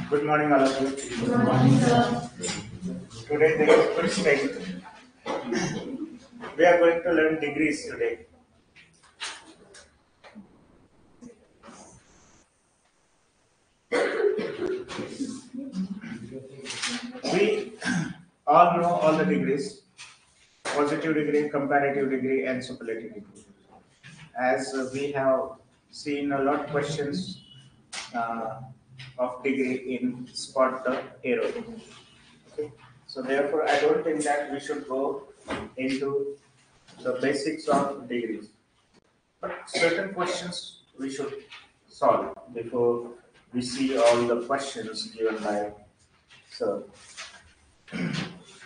Good morning, all of you. Good morning, sir. Today there is full strength. We are going to learn degrees today. We all know all the degrees: positive degree, comparative degree, and superlative degree. As we have seen a lot of questions uh, of degree in spot the error. Okay. So therefore, I don't think that we should go into the basics of degrees. But certain questions we should solve before we see all the questions given by sir.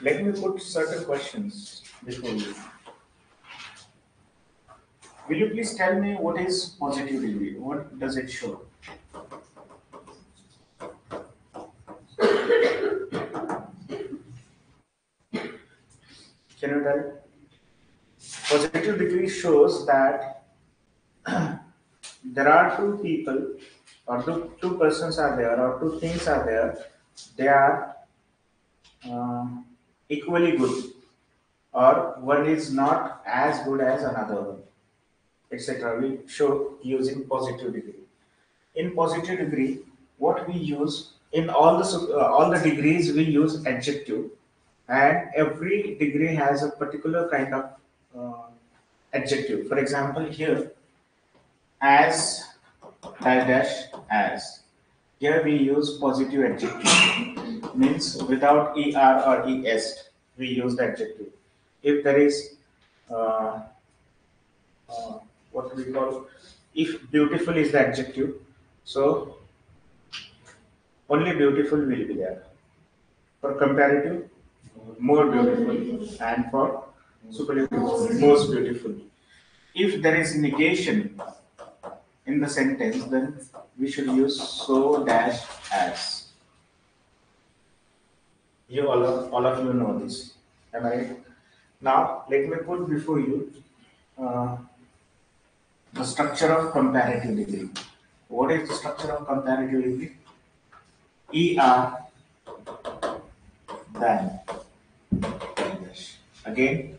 Let me put certain questions before you. Will you please tell me what is positive degree? What does it show? Can you tell? Positive degree shows that there are two people or two persons are there or two things are there. They are uh, equally good, or one is not as good as another one, etc. We show using positive degree. In positive degree, what we use in all the degrees we use adjective, and every degree has a particular kind of uh, adjective. For example, here as dash dash as. Here we use positive adjective, means without er or es we use the adjective. If there is uh, what we call, if beautiful is the adjective, so only beautiful will be there. For comparative, more beautiful, and for superlative, most beautiful. If there is negation in the sentence, then we should use so dash as. You all of you know this. Am I right? Now let me put before you uh, the structure of comparative degree. What is the structure of comparative degree? Er than. Again,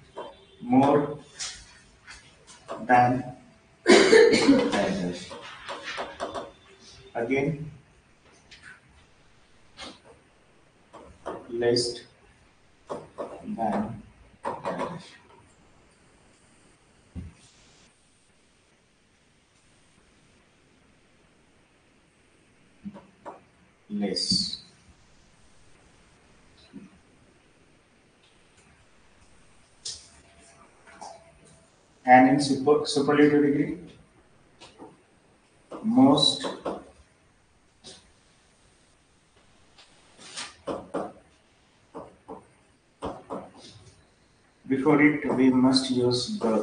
more than. Again, less than. Less. And in superlative degree, most before it we must use the.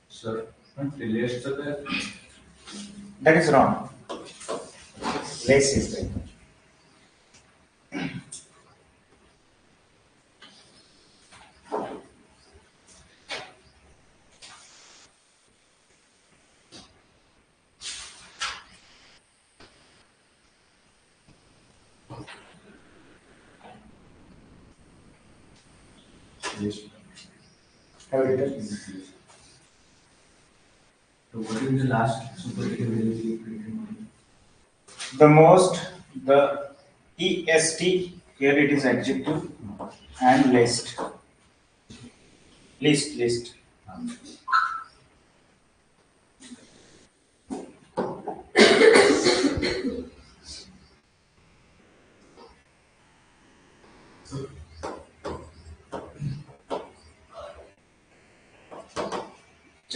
Sir, less than That is wrong. Less is there. yes. Have you written? So what is the last superlative? The most, the est, here it is adjective, and least. Least.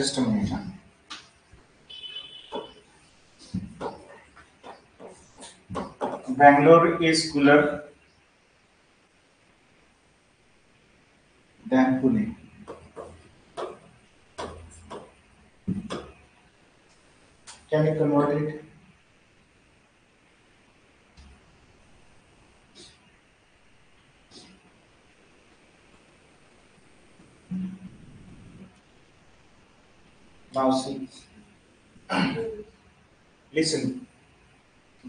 Just a minute. Bangalore is cooler than Pune. Can you convert it? Now see, listen.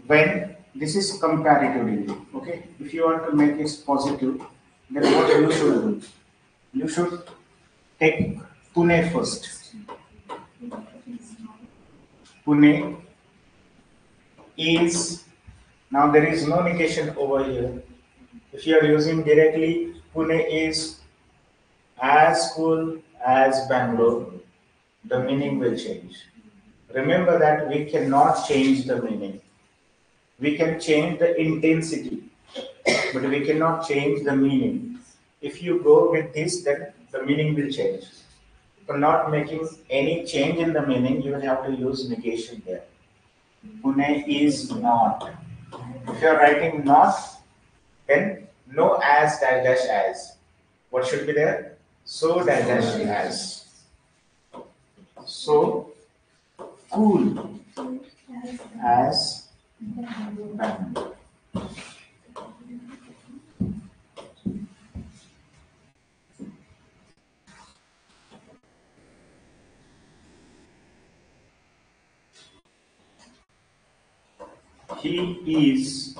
When this is comparative degree, okay? If you want to make it positive, then what you should do? You should take Pune first. Pune is, now there is no negation over here. If you are using directly, Pune is as cool as Bangalore, the meaning will change. Remember that we cannot change the meaning. We can change the intensity, but we cannot change the meaning. If you go with this, then the meaning will change. For not making any change in the meaning, you will have to use negation there. Pune is not. If you are writing not, then no as dash dash as. What should be there? So dash dash as. So cool as Bangalore. He is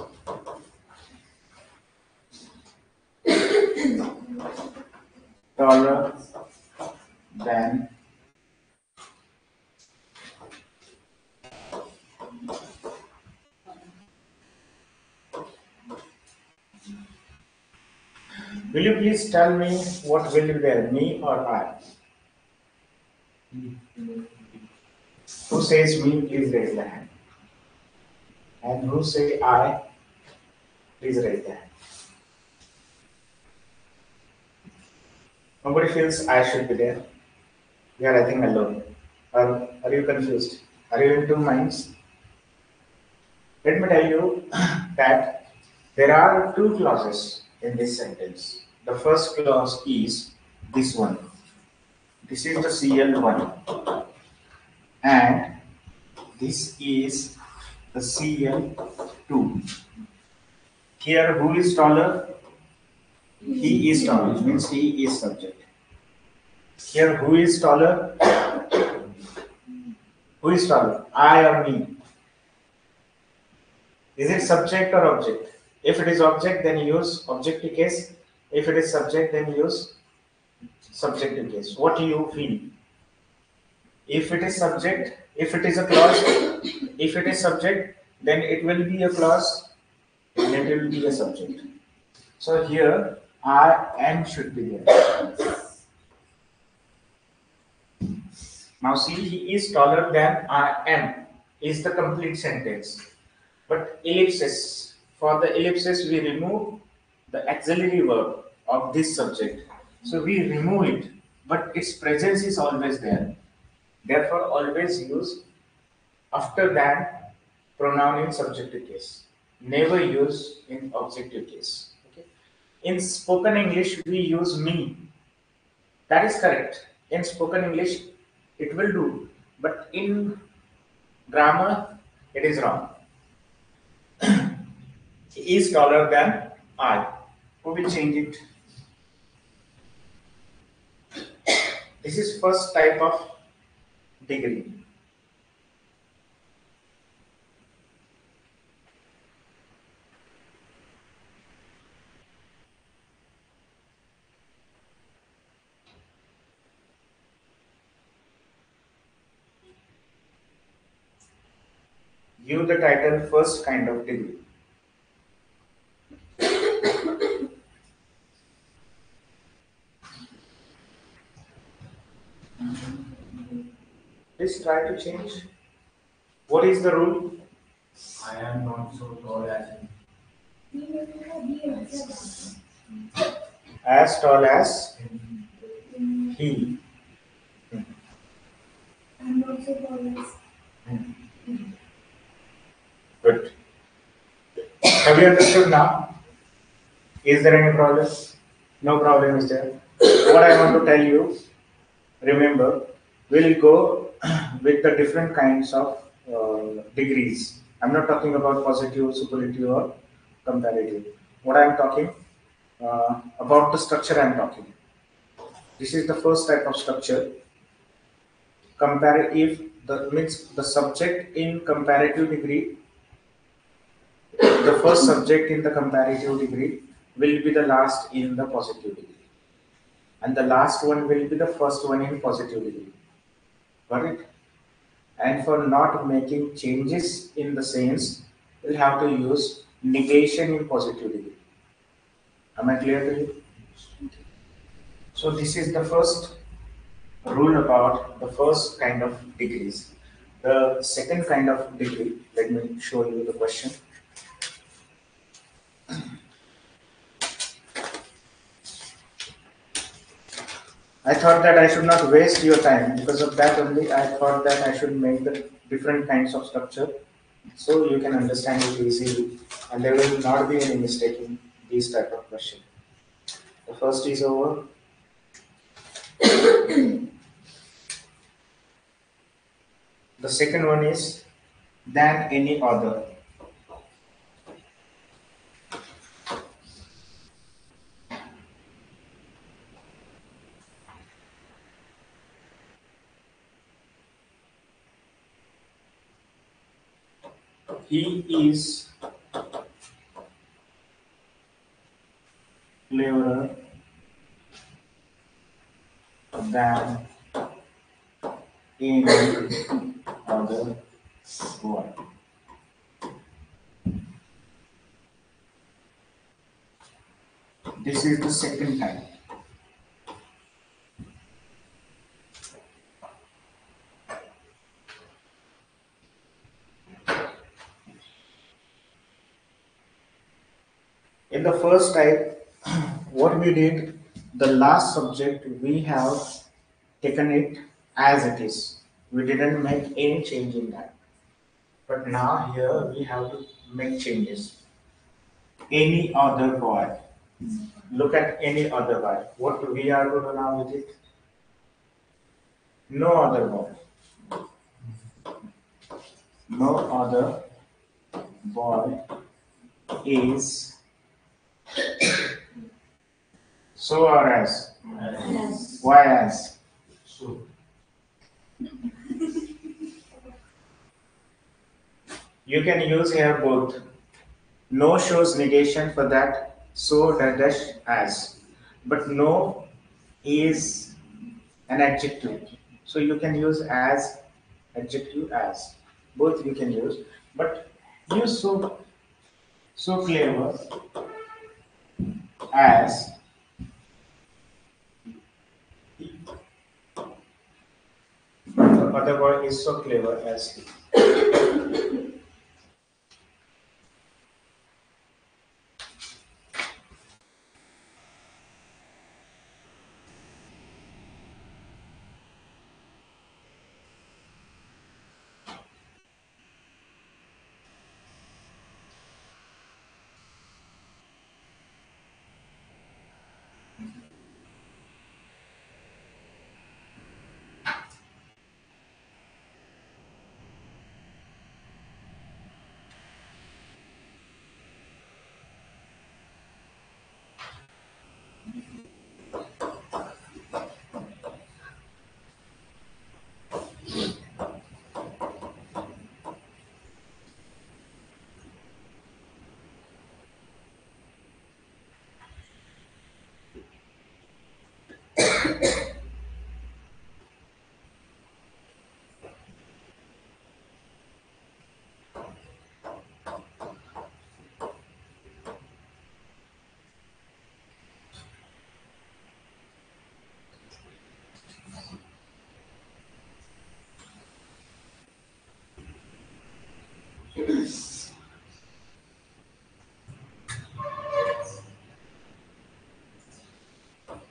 taller than will you please tell me what will be there, me or I? Who says me, please raise the hand. And who say I, please raise the hand. Nobody feels I should be there. We are, I think, alone. Or are you confused? Are you in two minds? Let me tell you that there are two clauses in this sentence. The first clause is this one. This is the CL1. And this is the CL2. Here, who is taller? He is taller, means he is subject. Here, who is taller? Who is taller? I or me? Is it subject or object? If it is object, then use objective case. If it is subject, then use subjective case. What do you feel? If it is subject, if it is a clause, if it is subject, then it will be a clause and it will be a subject. So here, I am should be there. Now see, he is taller than I am is the complete sentence. But ellipsis, for the ellipsis we remove the auxiliary verb of this subject. So we remove it, but its presence is always there. Therefore, always use after that pronoun in subjective case. Never use in objective case. Okay? In spoken English, we use me. That is correct. In spoken English, it will do. But in grammar, it is wrong. He is taller than I. Who will change it? This is first type of degree. Give the title first kind of degree. Please try to change. What is the rule? I am not so tall as As tall as he. I'm not so tall as. Good. Have you understood now? Is there any problem? No problem is there. What I want to tell you, remember, we'll go with the different kinds of degrees. I'm not talking about positive, superlative, or comparative. What I'm talking about the structure I'm talking. This is the first type of structure, if the means the subject in comparative degree, the first subject in the comparative degree will be the last in the positive degree, and the last one will be the first one in positive degree. Got it? And for not making changes in the sense, we'll have to use negation in positive degree. Am I clear to you? So this is the first rule about the first kind of degrees. The second kind of degree, let me show you the question. I thought that I should not waste your time. Because of that only, I thought that I should make the different kinds of structure so you can understand it easily and there will not be any mistake in these type of questions. The first is over. The second one is than any other. He is cleverer than any other boy. This is the second time. In the first type, what we did, the last subject, we have taken it as it is. We didn't make any change in that. But now here we have to make changes. Any other boy. Look at any other boy. What we are going to now with it? No other boy. No other boy is so or as. Yes. Why as? So, You can use here both. No shows negation for that, so dash as. But no is an adjective. So you can use as, adjective as. Both you can use. But use so clever as. The other boy is so clever as he.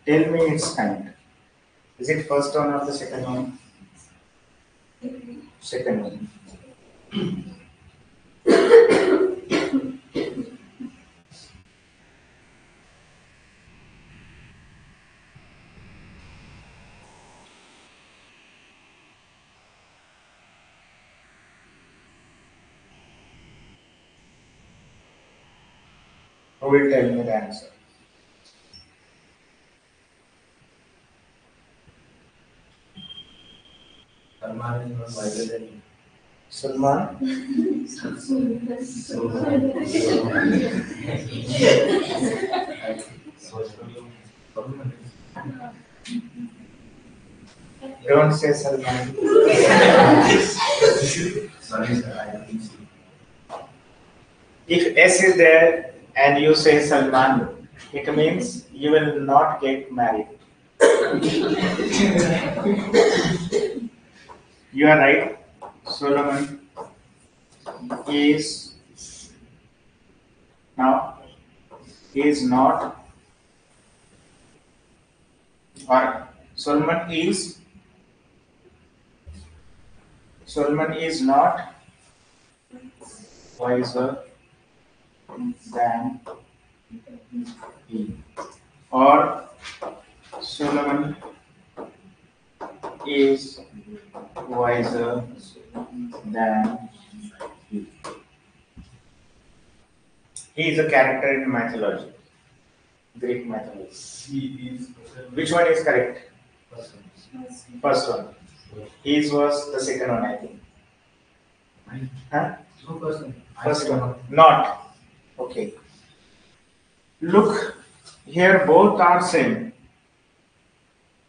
Tell me its kind. Is it first one or the second one? Second one. Who will tell me the answer? Salman is not wiser than you. Salman? So, problem Don't say Salman. is, sorry sir, I think so. If S is there and you say Salman, it means you will not get married. You are right. Solomon is now is not, or Solomon is not wiser than he, or Solomon is wiser than he. He is a character in mythology, Greek mythology. He is Which one is correct? person. First one. His was the second one, I think. Huh? No person. First one. Not. Okay. Look, here both are same.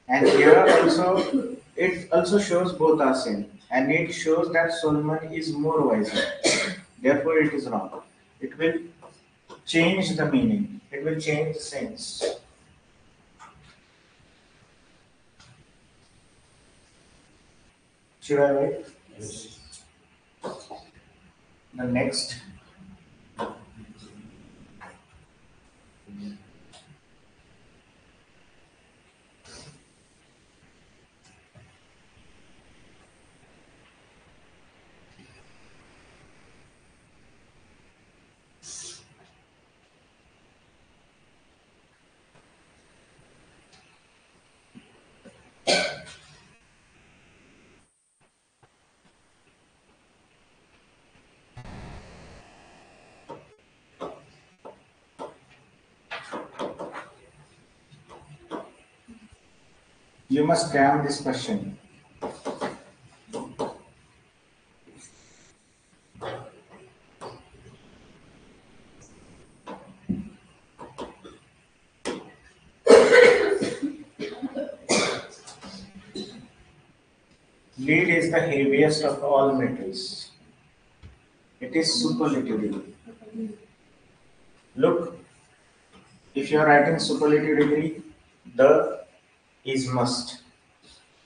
And here also, it also shows both are same. And it shows that Solomon is more wiser. Therefore, it is wrong. It will change the meaning. It will change the sense. Should I write? Yes. The next. You must cram this question. Lead is the heaviest of all metals. It is superlative. Look, if you are writing superlative degree, the is must.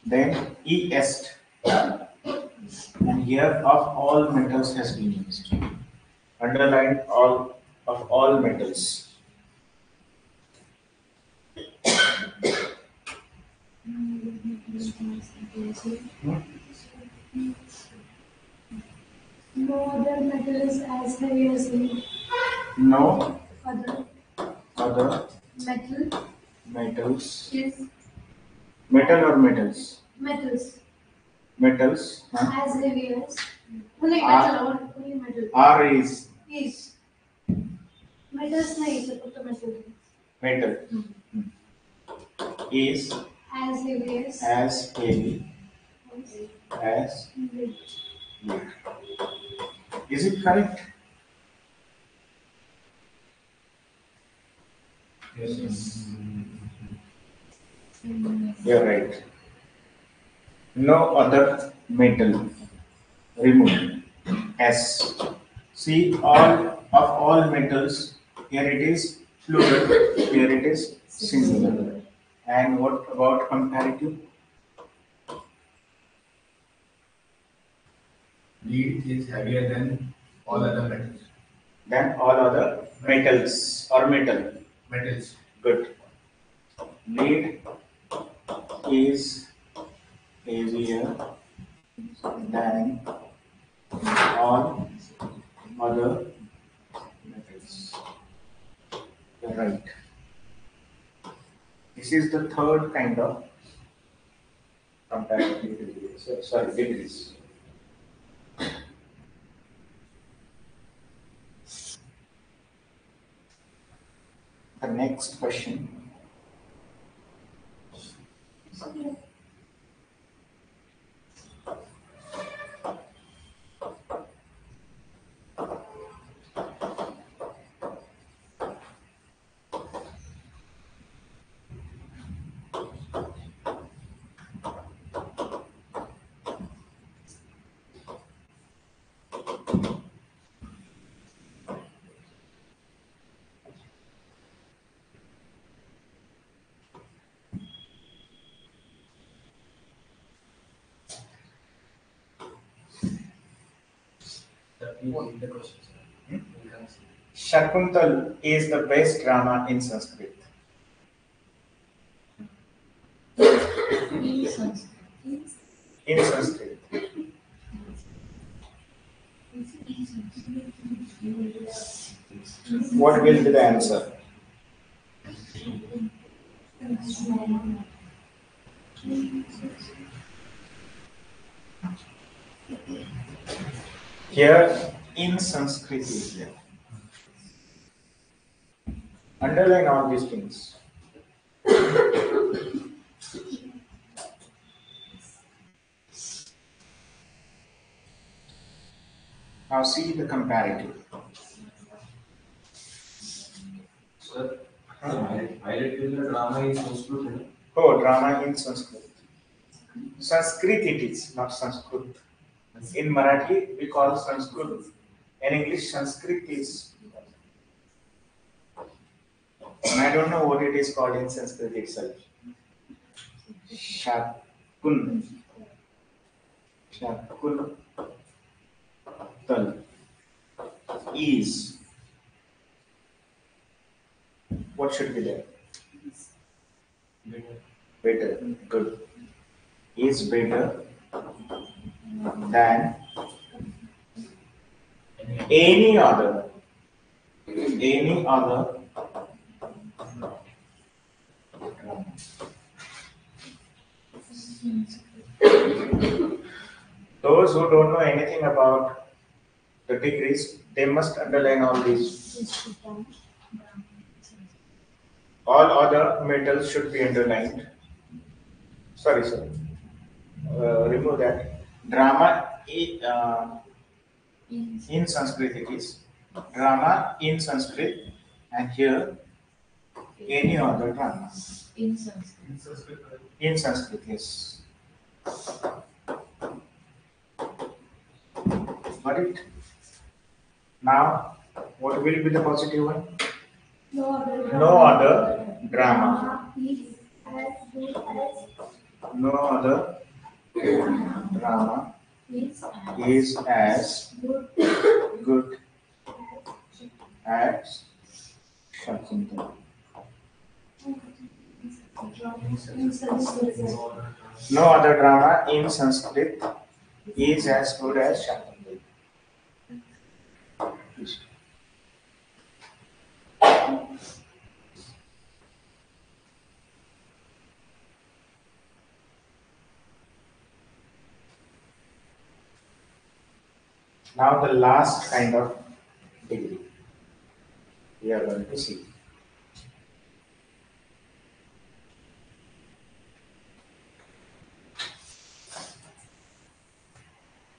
Then est. And here of all metals has been used. Underline all of all metals. No other metal is as heavy as lead. No Other other metal metals. is Metal or metals? metals Metals. Huh? as heavy as only R. metal or only metal R is is metals नहीं है फक्त metal metal. Is as heavy as heavy as lead. lead. Is it correct? Yes. You're right. No other metal. Remove. S. See, all of all metals, here it is plural, here it is singular. And what about comparative? Lead is heavier than all other metals. Then all other metals or metal. Metals. Good. Lead is heavier than all other metals. You're right. This is the third kind of comparative degrees. Sorry, degrees. The next question. you read the question, sir. Hmm? You can see. Shakuntal is the best drama in Sanskrit. In Sanskrit. What will be the answer? Here in Sanskrit is there. Underline all these things. Now see the comparative. Sir, highlight in the drama is Sanskrit. Oh, drama in Sanskrit. Sanskrit it is, not Sanskrit. In Marathi, we call Sanskrit. In English, Sanskrit is. And I don't know what it is called in Sanskrit itself. Shakun. Shakun. Tal. Is. What should be there? Better. Good. Is better than any other. Any other. Those who don't know anything about the degrees, they must underline all these. All other metals should be underlined. Sorry, sir. Remove that. Drama in Sanskrit it is. Drama in Sanskrit, and here any other drama. In Sanskrit. In Sanskrit, yes. Got it? Now, what will be the positive one? No other drama. No other drama is as good as Shakuntal. No other drama in Sanskrit is as good as Shakuntal. Now the last kind of degree we are going to see.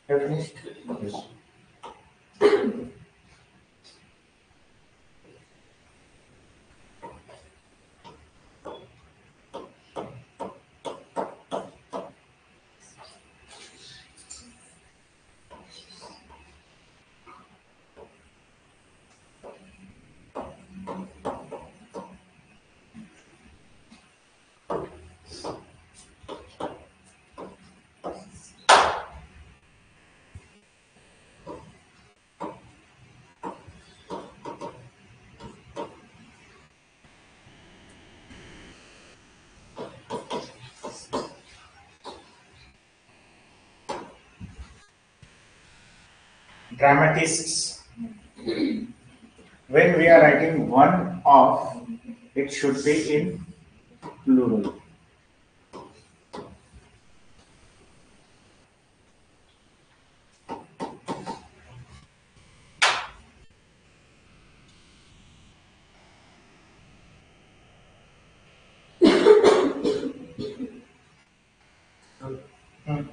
You finished? Yes. Dramatists. When we are writing one of, it should be in plural.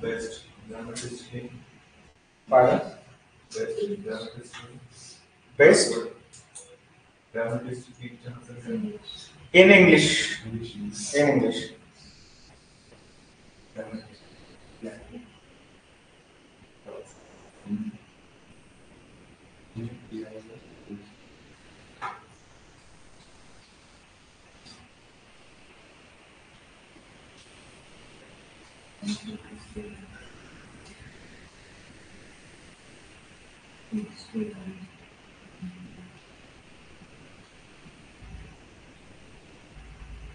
Best dramatist name. Pardon? Best dramatist name. Best Dramatist picture. in English. English. In English. Dramatist. Yeah.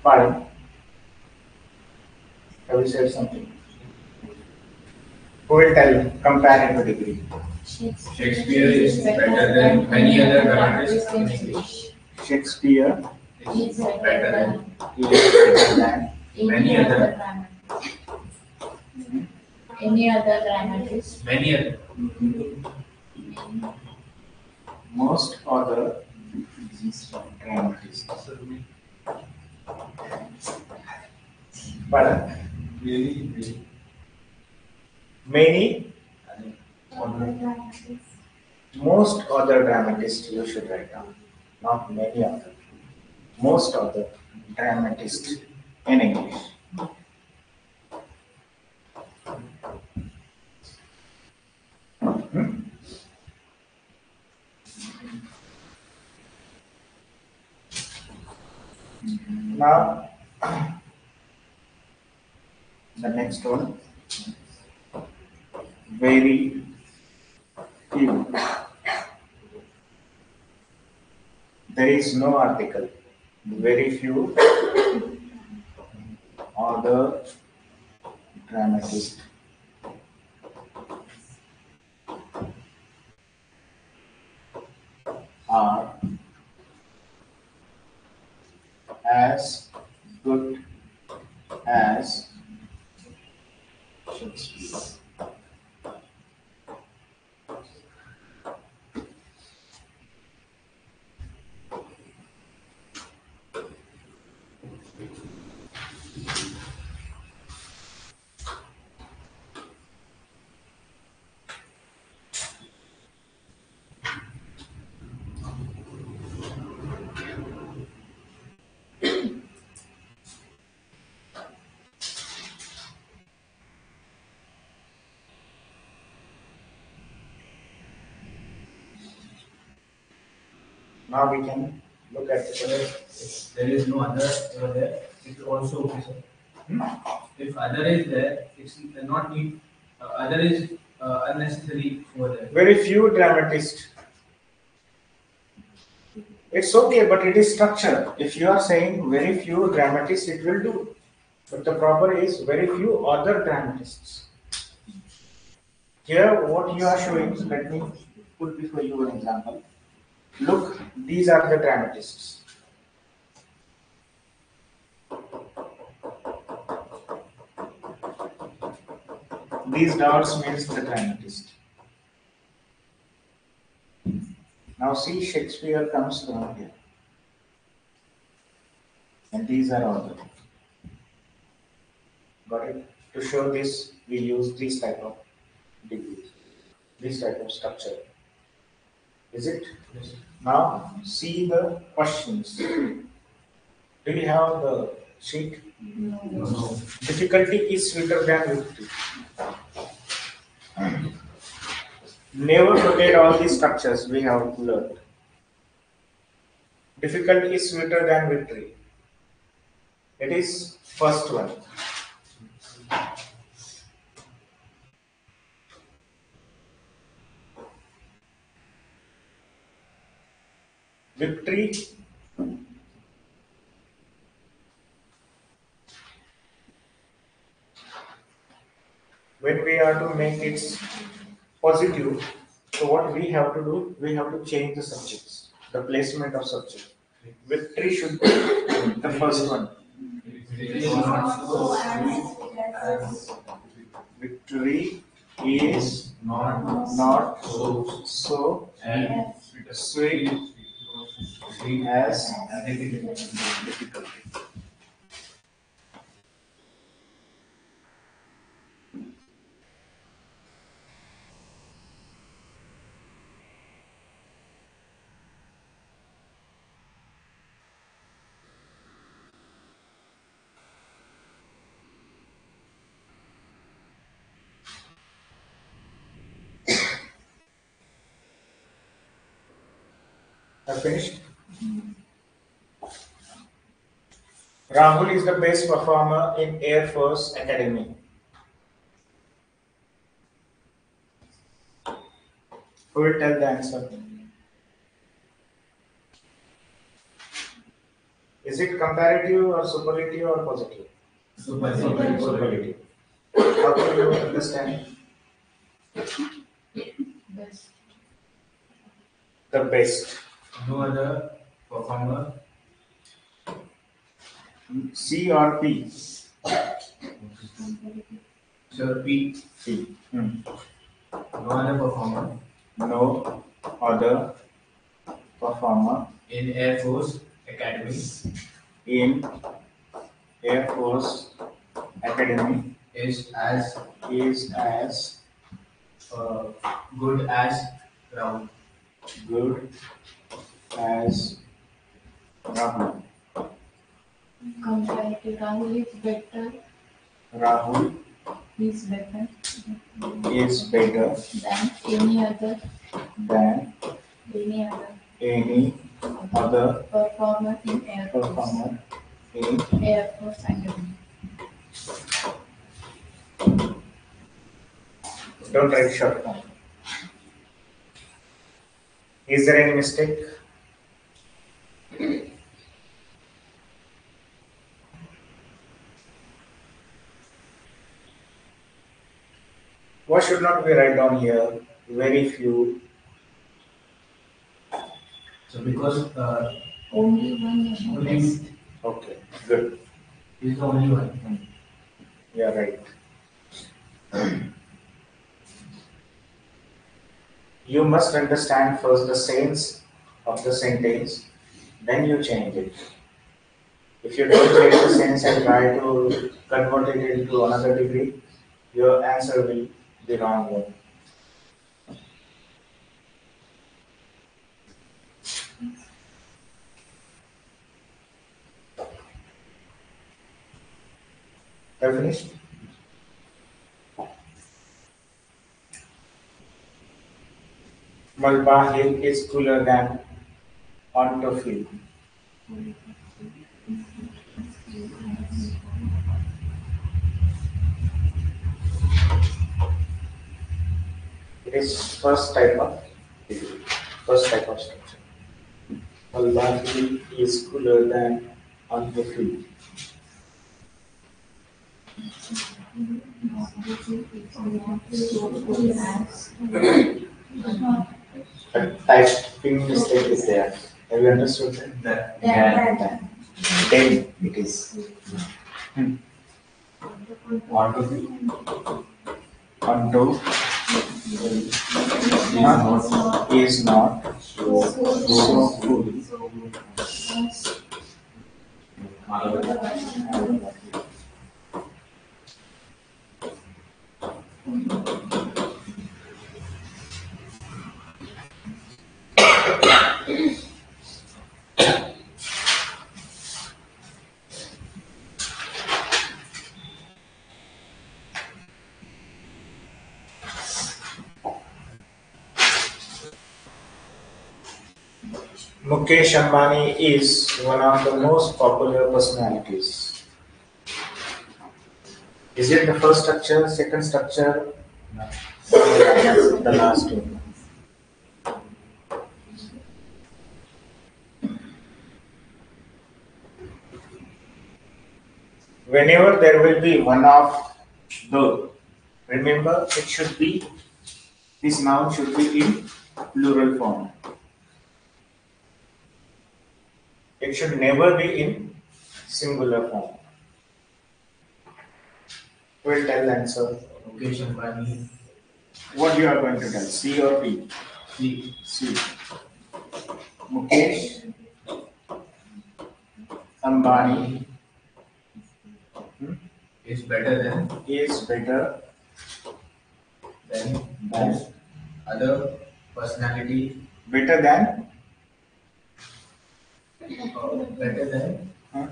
Pardon? Have you said something? Who will tell you? Compare into degree. Shakespeare is better than many other dramatists in English. Shakespeare Is better than is better than many other. Any other dramatist? Many other. most other dramatists. Pardon? Really. Many, Other dramatists. most other dramatists you should write down. Not many other. Most other dramatists in English. Now, the next one. Very few. There is no article. Very few other dramatists are as good as Shakespeare. Now we can look at the If there is no other over there, it's also okay, sir. If other is there, it's not need. Other is unnecessary over there. very few dramatists. It's okay, but it is structure. If you are saying very few dramatists, it will do. But the proper is very few other dramatists. Here, what you are showing, let me put before you an example. Look, these are the dramatists. These dots means the dramatist. Now see, Shakespeare comes from here. And these are other. Got it? To show this, we use this type of degrees, this type of structure. Is it? Yes. Now see the questions. Do you have the sheet? No. Difficulty is sweeter than victory. Never forget all these structures we have learned. Difficult is sweeter than victory. It is first one. Victory when we are to make it positive, so what we have to do, we have to change the subjects, the placement of subject. Victory should be the first one. It is not so Victory is not so sweet as difficulty. Have finished? Rahul is the best performer in Air Force Academy. Who will tell the answer? Is it comparative or superlative or positive? Superlative. Superlative. How can you understand? Best. The best. No other performer. C or P? Sir P. P. No other performer No other performer in Air Force Academy in Air Force Academy is as is as uh, good as Rahul. good as Rahul. Compared to Rahul is better. Rahul He's better is better than any other than any other performer in Air Force. performer in Air Force Academy. Don't write short form. Is there any mistake? What should not be write down here? Very few. So because Only one nation only best. Okay, good. he is the only one. Yeah, right. You must understand first the sense of the sentence, then you change it. If you don't change the sense and try to convert it into another degree, your answer will be wrong one. Have you finished? Malba Hill is cooler than Onto Hill. It is first type of structure. Malba Hill is cooler than Onto Hill. A typing mistake is there. Have you understood that? Then Then it is. Onto Onto is not so cool. Mukesh Ambani is one of the most popular personalities. Is it the first structure, second structure, or the last one? Whenever there will be one of the, remember it should be, this noun should be in plural form. It should never be in singular form. We'll tell the answer. Mukesh Ambani. What you are going to tell? C or P? C. C. Mukesh Ambani Is better is better than than other personality. better than Better than huh?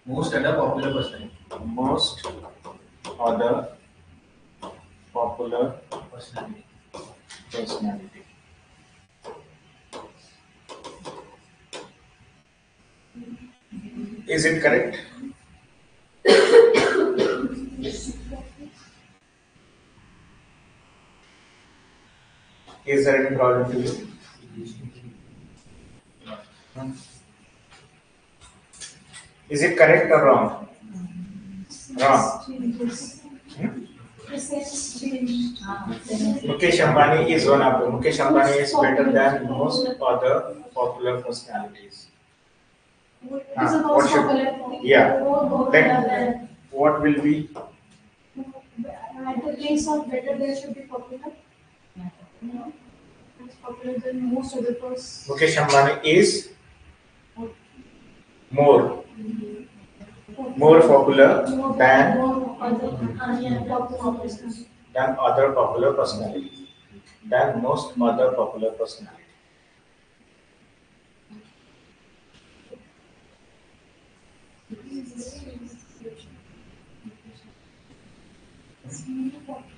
most other popular personality. Most other popular Personality. personality. Is it correct? Is there any problem to you? Hmm? Is it correct or wrong? Wrong. Hmm? Mukesh Ambani is one of them. Mukesh Ambani is better than most other popular personalities. It's the What most should? popular. Yeah. Then what will be? At the place of better, there should be popular. No. It's popular than most other persons. Mukesh Ambani is more popular than other popular personalities. Than most other popular personalities.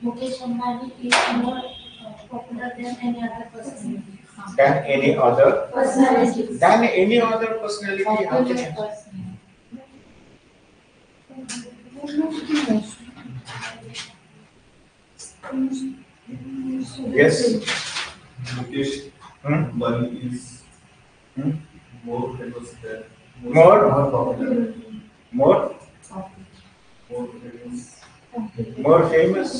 Mukesh Ambani is more popular than any other person. Than any other Personality. than any other personality. How can Popular you- person. Yes. Mukesh Hmm? Ambani is Hmm? more famous than More popular, more more famous more famous.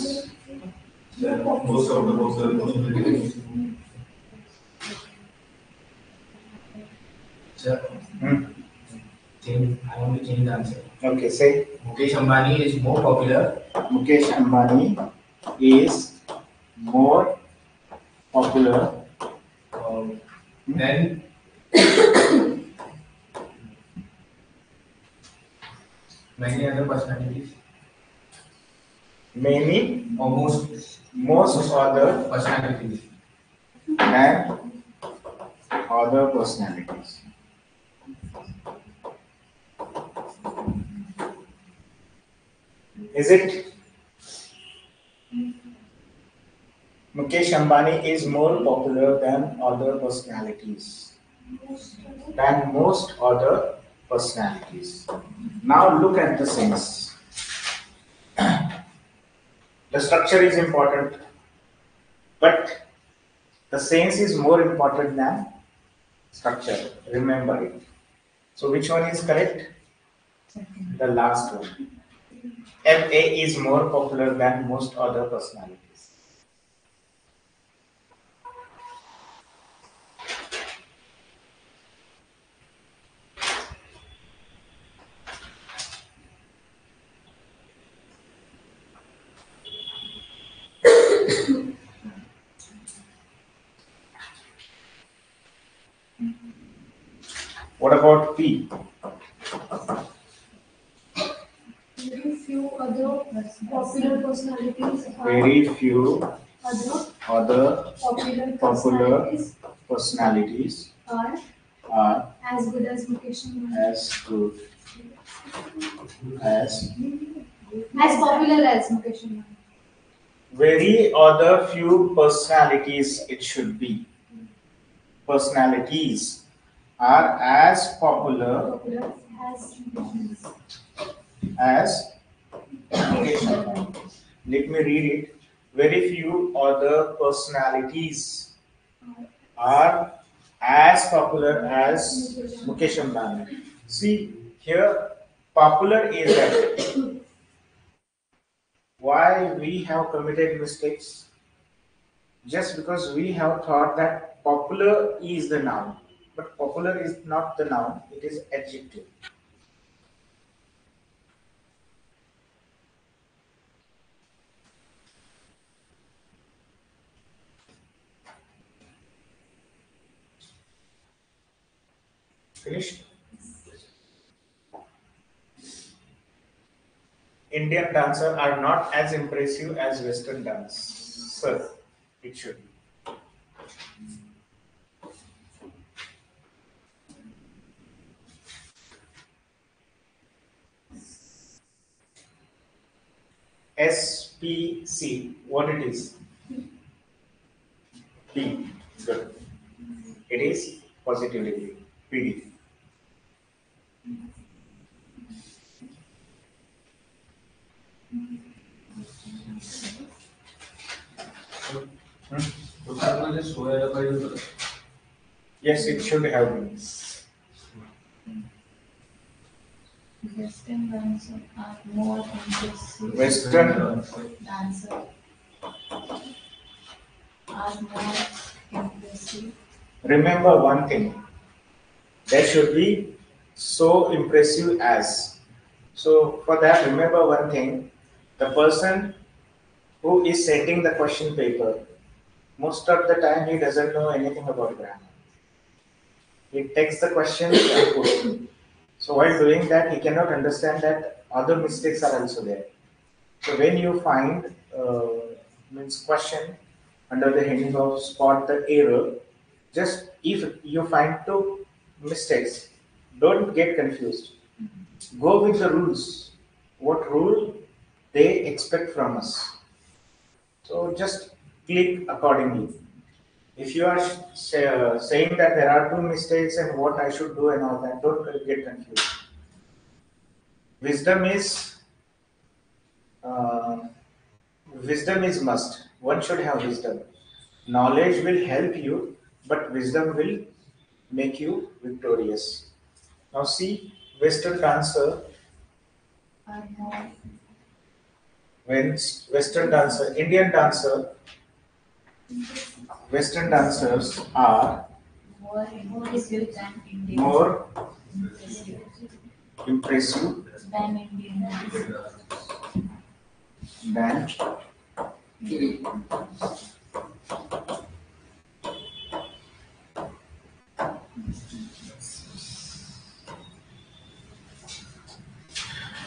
than most of the popular personalities. Sir, Hmm? I want to change the answer. Okay, say Mukesh Ambani is more popular Mukesh Ambani is more popular than many other personalities. many Or most other personalities. than other personalities. Is it? Mukesh Ambani is more popular than other personalities. Than most other personalities. Now look at the sense. The structure is important, but the sense is more important than structure. Remember it. So which one is correct? The last one. FA is more popular than most other personalities. What about P? Very few other popular personalities are Very few other other popular popular personalities personalities are are as good as Mukesh Ambani. as good as As popular as Mukesh Ambani. very other few personalities it should be. Personalities are as popular Popular as Mukesh Ambani. as Mukesh Ambani. Let me read it. Very few other personalities are as popular as Mukesh Ambani. See here, popular is that why we have committed mistakes? Just because we have thought that popular is the noun, but popular is not the noun, it is adjective. Finished? Indian dancers are not as impressive as Western dancers. It should be. SPC, what it is? P. Good. It is positive degree. PD. Hmm? So sir, show यायला पाहिजे होतं. Yes, it should have been. Western dancers are more impressive. Western Dancers are more impressive. Remember one thing. There should be so impressive as. So for that, remember one thing. The person who is setting the question paper, most of the time he doesn't know anything about grammar. He takes the questions and puts. So while doing that, he cannot understand that other mistakes are also there. So when you find means question under the heading of spot the error, just if you find two mistakes, don't get confused. Go with the rules. What rule they expect from us. So just click accordingly. If you are saying that there are two mistakes and what I should do and all that, don't get confused. Wisdom is uh, wisdom is must. One should have wisdom. Knowledge will help you, but wisdom will make you victorious. Now see, Western dancer, Are more when Western dancer, Indian dancer, Western dancers are more impressive than Indian. more Impressive impressive than Indian dancers. than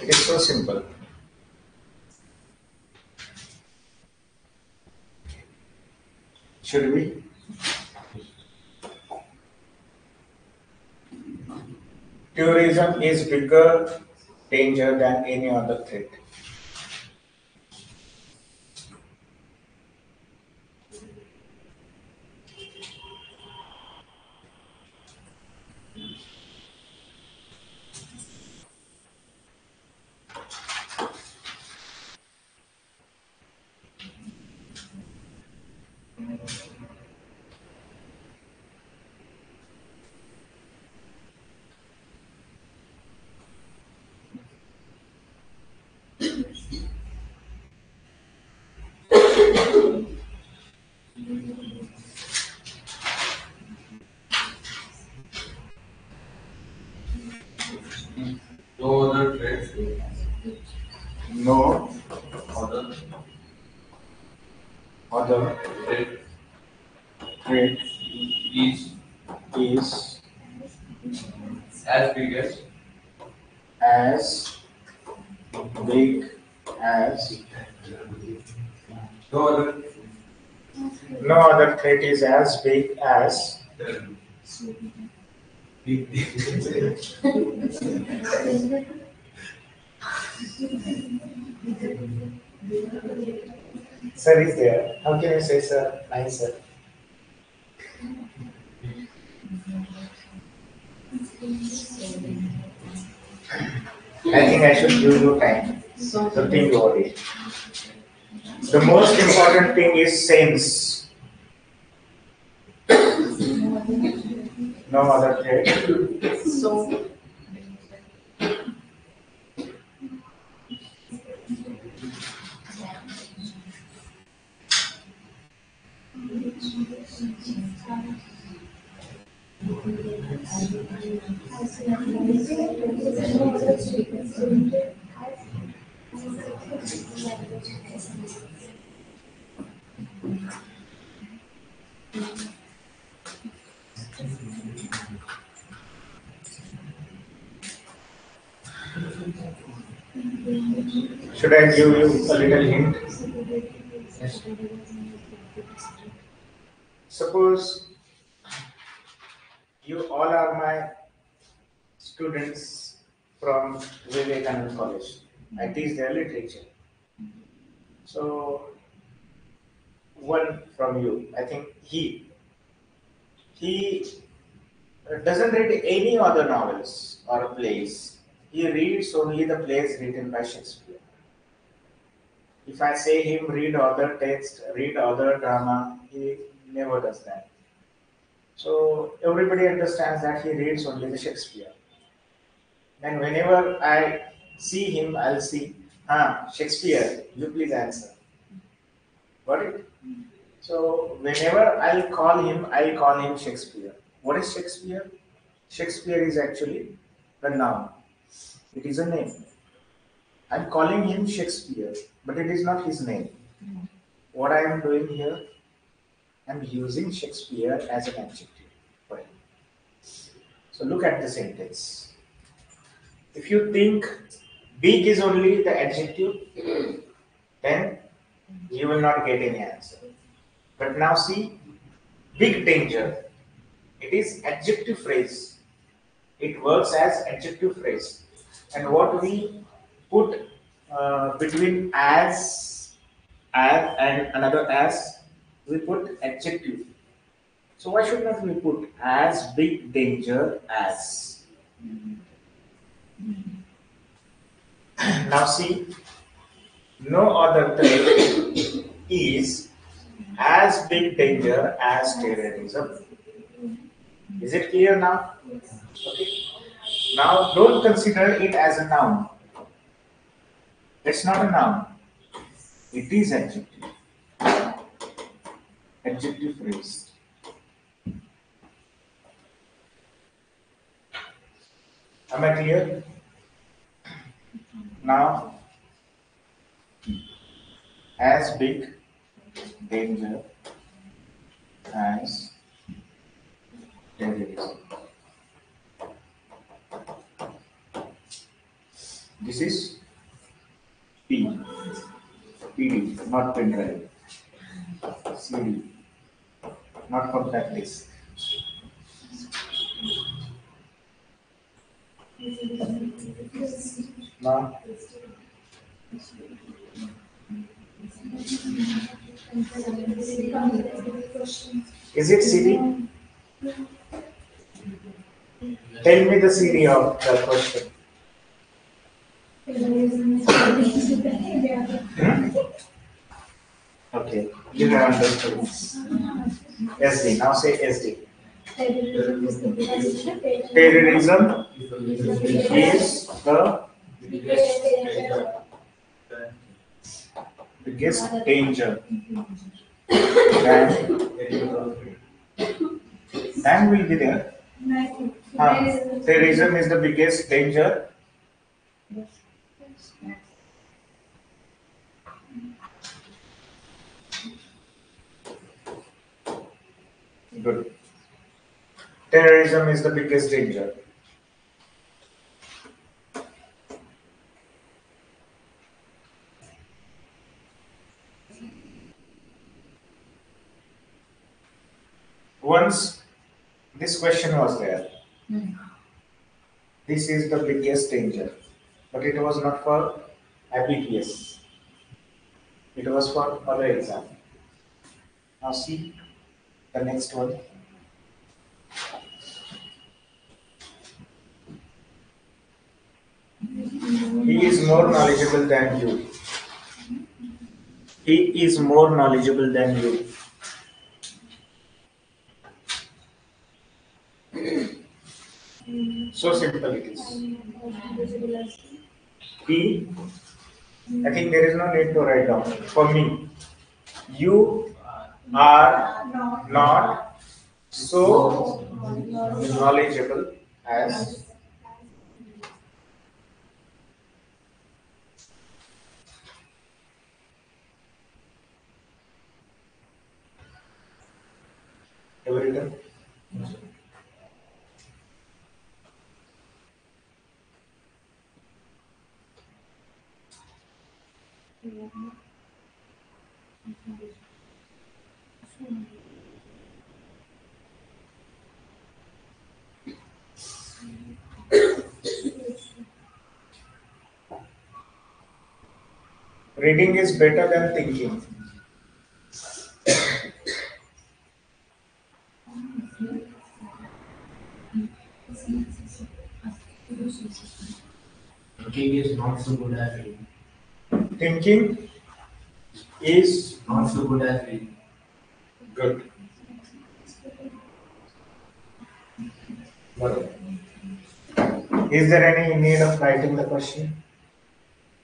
it is so simple. Should we? Tourism is bigger danger than any other threat. No other threats. No Other other threat threat is is as big as as big as no other no other threat is as big as big. sir is there. How can you say sir? Nice sir. I think I should give you time to think about it. The most important thing is sense. No other threat. So, Should I give you a little hint? Yes. Suppose you all are my students from Vivekananda College. I teach their literature. So one from you, I think he doesn't read any other novels or plays. He reads only the plays written by Shakespeare. If I say him read other text, read other drama, he never does that. So everybody understands that he reads only the Shakespeare. And whenever I see him, I'll see, Shakespeare, you please answer. Got it? So whenever I'll call him Shakespeare. What is Shakespeare? Shakespeare is actually the noun. It is a name. I'm calling him Shakespeare, but it is not his name. What I am doing here, I'm using Shakespeare as an adjective for him. So look at the sentence. If you think big is only the adjective, then you will not get any answer. But now see, big danger. It is adjective phrase. It works as adjective phrase. And what we put between as and another as, we put adjective. So why should not we put as big danger as? Now see, no other threat is as big danger as terrorism. Is it clear now? Okay. Now don't consider it as a noun. It's not a noun. It is adjective. Adjective phrase. Am I clear? Now, as big danger as terrorism. This is P. PD, not pen drive. CD, not compact disc. Now, is it CD? Tell me the CD of the question. Okay, you have understood. SD, now say SD. Terrorism is the biggest danger. And will be there. Terrorism is the biggest danger. Good. Terrorism is the biggest danger. Once this question was there. This is the biggest danger. But it was not for IBPS. It was for other exam. Now see the next one. He is more knowledgeable than you. He is more knowledgeable than you. So simple it is. He, I think there is no need to write down. For me, you are not so knowledgeable as every time. Reading is better than thinking. Thinking is not so good as reading. Thinking is Not so good as reading. good. Is there any need of writing the question?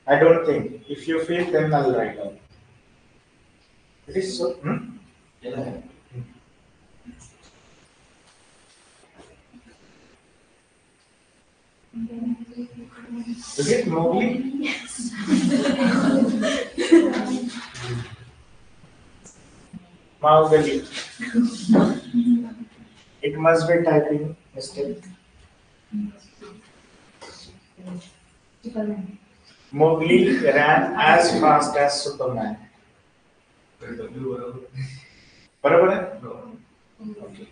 I don't think. If you feel, then I'll write out. It is so. Is it Mowgli? Mowgli. It must be typing mistake. Mowgli ran as fast as Superman. बराबर है? Okay.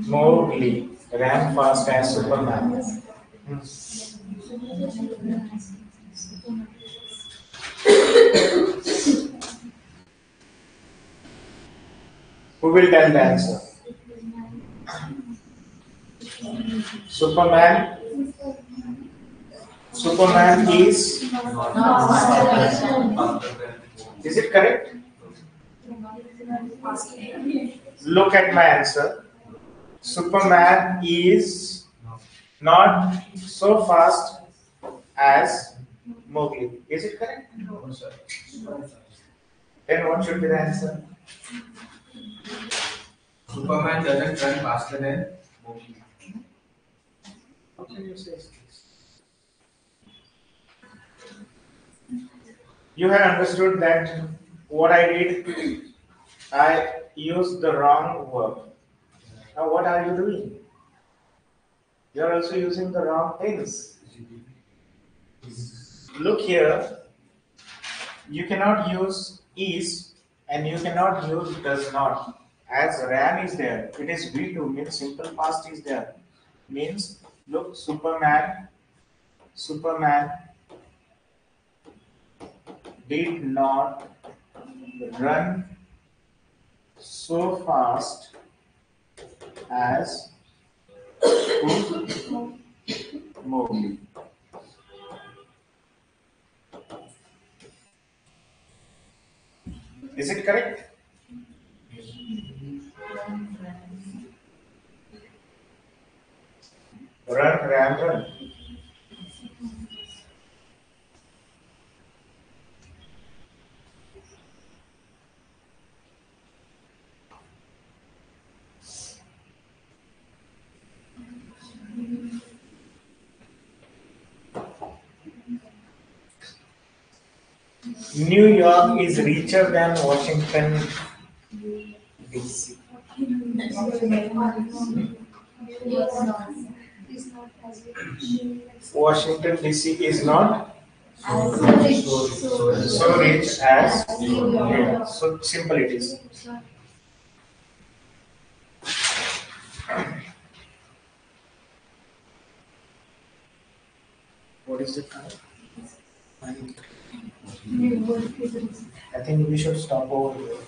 Mowgli ran fast as Superman. Who will tell the answer? Superman. Superman is. Is it correct? Look at my answer. Superman is not so fast as Mowgli. Is it correct? No, sir. Then what should be the answer? Superman doesn't run faster than Mowgli. How can you say this? You have understood that what I did, I used the wrong verb. Now what are you doing? You are also using the wrong things. Look here, you cannot use is and you cannot use does not. As ran is there, it is V2 means simple past is there. Means look, Superman did not run so fast as Mowgli. Is it correct? Run. New York is richer than Washington, D.C. Washington, D.C. is not so rich as New York. So simple it is. What is the time? I think we should stop over here.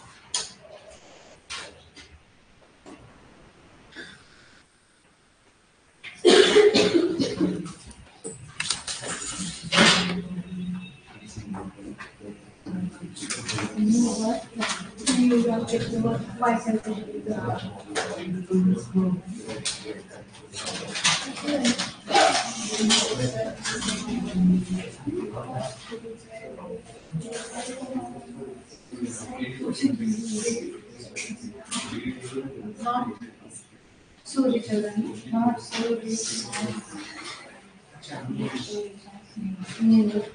Not so rich, not so rich as New York.